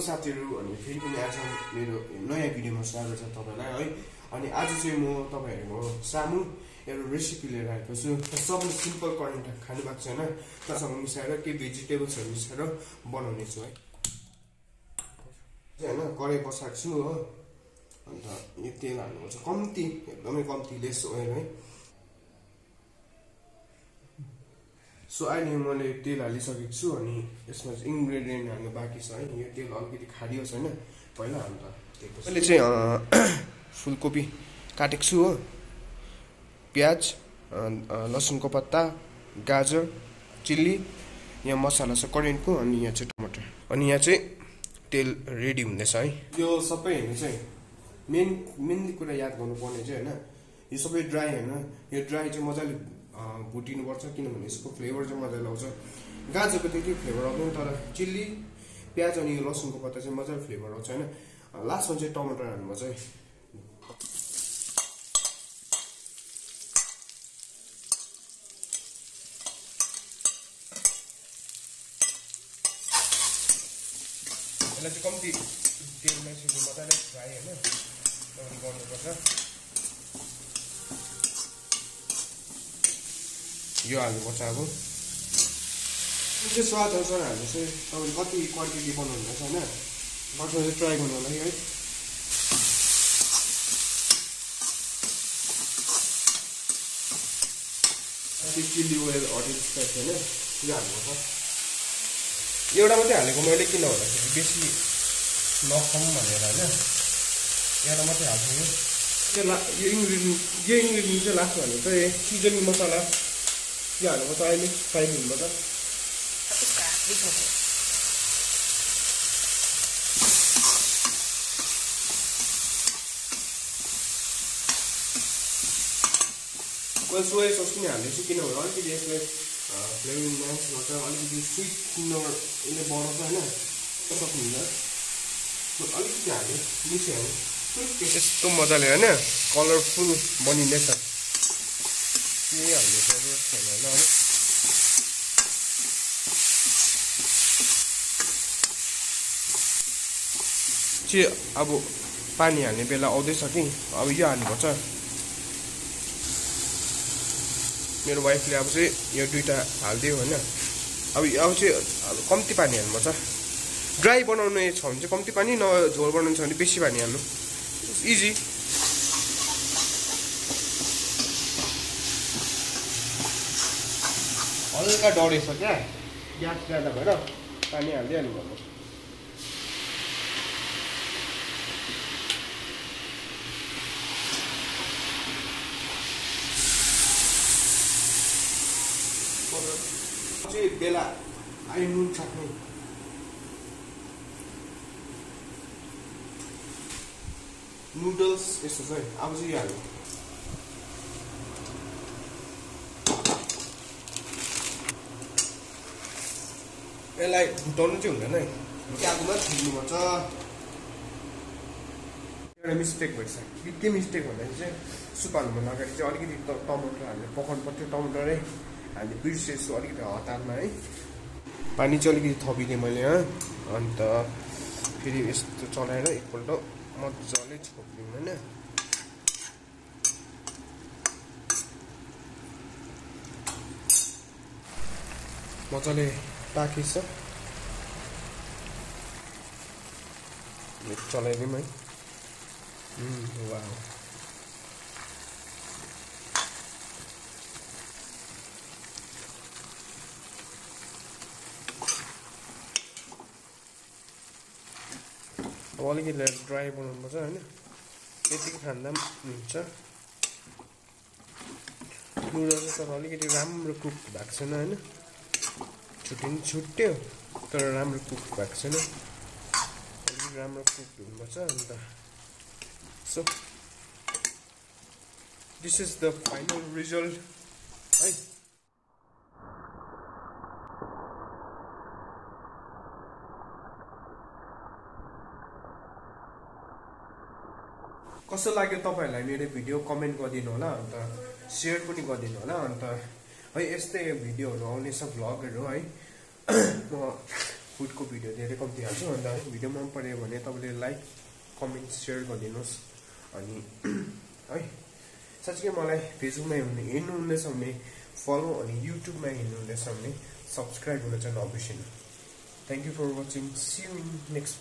साथीहरु अनि फेरि पनि आज मेरो नयाँ भिडियोमा स्वागत छ तपाईलाई है। अनि आज चाहिँ म तपाईहरुको सामु एउटा रेसिपी लिएर आएको छु। सबले सिम्पल करेन्ट खानु भएको छैन, त्यससँग मिसाएर के भेजिटेबल्सहरु मिसाएर बनाउने छु है। हैन कराई बसाएको छु हो। अन्त यो तेल हाल्नुपर्छ कम्ती, एकदमै कम्ती, लेस ओइल है। सो अहिले मैले तेल हालिसकेको छु अनि यसमा चाहिँ इन्ग्रेडिएन्ट हाल्नु बाँकी छ है। यो तेल अलिकति खारियो छैन पहिला। अन्त मैले चाहिँ फुलकोपी काटेको छु हो, प्याज, लसुनको पत्ता, गाजर, चिल्ली, यहाँ मसला छ करेन्टको, अनि यहाँ चाहिँ टमाटर, अनि यहाँ चाहिँ तेल रेडी हुँदैछ है। यो सबै हैन चाहिँ मेन कुरा याद गर्नुपर्ने चाहिँ हैन, यो सबै ड्राई हैन, यो ड्राई चाहिँ मजाले भुटिनु पर्छ किनभने यसको फ्लेभर चाहिँ मजाले आउँछ। गाजरको त्यति फ्लेभर आउँदैन, तर चिल्ली, प्याज अनि लसुनको पत्ता चाहिँ मजाले फ्लेभर आउँछ हैन। लास्टमा चाहिँ टमाटर हाल्नुपर्छ है। यसलाई चाहिँ कम्ती तेलमा चाहिँ मजाले फ्राई हैन गर्नुपर्छ। यो हाल्नुपर्छ अब। त्यो स्वाद अनुसार हाल्नु चाहिँ तपाईले कति क्वान्टिटी बनाउनुहुन्छ हैन, फर्स्टमा चाहिँ ट्राई गर्नु होला है। चिल्ली ओइल हटिसकेको छैन, यो हाल्नुपर्छ। एउटा मात्रै हालेको मैले, किन भन्दाखेरि बेसी नखाउँ भनेर हैन, एउटा मात्रै हाल्छु यो। यो इन्ग्रेडिएन्ट चाहिँ लास्टमा हाल्नु चाहिँ सिजनिङ मसला यो हाल्नुपर्छ। अहिले फ्राई हुनुपर्छ। मैले सोया सस पनि हाल्दैछु किनभने अलिकति यसले फ्लेभर इन्हान्स गर्छ, अलिकति स्विट यसले बढाउँछ होइन, सक्नुहुन्छ। अलिकति हाल्यो मिठो हाल्यो, यस्तो मजाले होइन कलरफुल बनिँदैछ। यही हाल्दैछ छैन होइन। चाहिँ अब पानी हाल्ने बेला आउँदैछ कि अब यो हाल्नुपर्छ। मेरो वाइफले अब चाहिँ यो दुईटा हालिदियो होइन। अब चाहिँ कम्ती पानी हाल्नुपर्छ। ड्राई बनाउने छ भने चाहिँ कम्ती पानी, झोल बनाउनु छ भने बेसी पानी हाल्नु, इजी। हल्का डढेछ क्या, ग्यास ज्यादा भएर पानी हालिदिइहाल्नु पर्छ। चाहिँ बेला आई नुन सक्ने नुडल्स यस्तो छ है। अब चाहिँ यो हाल्नु, यसलाई भुटाउनु चाहिँ हुँदैन है, आगोमा थिच्नुपर्छ। एउटा मिस्टेक भएछ। के मिस्टेक भन्दाखेरि चाहिँ सुप हाल्नुभन्दा अगाडि चाहिँ अलिकति टमाटर हालेर पकाउनु पर्थ्यो। टमाटरै हामीले बिर्सेछु अलिकति हतारमा है। पानी चाहिँ अलिकति थपिदिएँ मैले है। अन्त फेरि यस्तो चलाएर एकपल्ट मजाले छोपिदिउँ होइन। मजाले पाकिन्छ, चलाइदिउँ है। वाउ, अब अलिकति ड्राई बनाउनुपर्छ होइन, त्यतिकै खाँदा पनि हुन्छ। नुडल्स तर अलिकति राम्रो कुक भएको छैन होइन, छुट्यो तर राम्रो कुक भएको छैन, अलिकति राम्रो कुक हुनुपर्छ। अन्त so this is the final result है। कस्तो लाग्यो तपाईहरुलाई मेरो भिडियो कमेन्ट गरिदिनु होला, अन्त शेयर पनि गरिदिनु होला। अन्त है यस्तै भिडियोहरु आउने छ, भ्लगहरु है। म फुडको भिडियो धेरै कम्ती हाल्छु अन्त भिडियो मन पर्यो भने तपाईँले लाइक कमेन्ट सेयर गरिदिनुहोस् अनि है साँच्चै मलाई फेसबुकमा हेर्नुहुँदैछ भने फलो अनि युट्युबमा हेर्नुहुँदैछ भने सब्सक्राइब हुन चाहिँ नबिर्सिनु thank you for watching see you in next